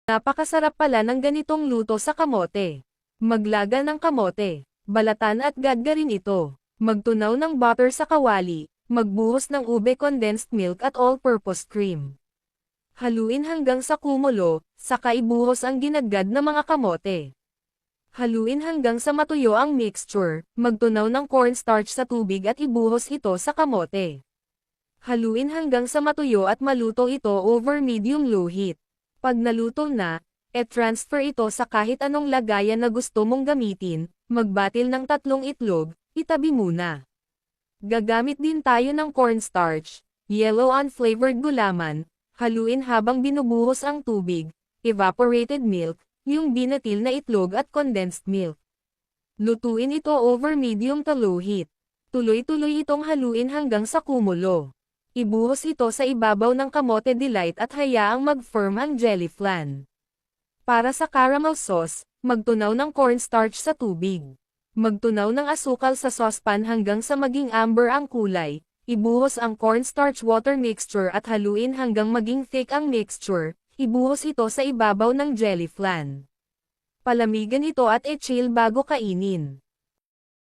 Napakasarap pala ng ganitong luto sa kamote. Maglaga ng kamote. Balatan at gadgarin ito. Magtunaw ng butter sa kawali. Magbuhos ng ube condensed milk at all-purpose cream. Haluin hanggang sa kumulo, saka ibuhos ang ginagad na mga kamote. Haluin hanggang sa matuyo ang mixture, magtunaw ng cornstarch sa tubig at ibuhos ito sa kamote. Haluin hanggang sa matuyo at maluto ito over medium-low heat. Pag naluto na, transfer ito sa kahit anong lagayan na gusto mong gamitin, magbatil ng 3 itlog, itabi muna. Gagamit din tayo ng cornstarch, yellow unflavored gulaman, haluin habang binubuhos ang tubig, evaporated milk, yung binatil na itlog at condensed milk. Lutuin ito over medium to low heat. Tuloy-tuloy itong haluin hanggang sa kumulo. Ibuhos ito sa ibabaw ng kamote delight at hayaang mag-firm ang jelly flan. Para sa caramel sauce, magtunaw ng cornstarch sa tubig. Magtunaw ng asukal sa saucepan hanggang sa maging amber ang kulay. Ibuhos ang cornstarch water mixture at haluin hanggang maging thick ang mixture. Ibuhos ito sa ibabaw ng jelly flan. Palamigan ito at i-chill bago kainin.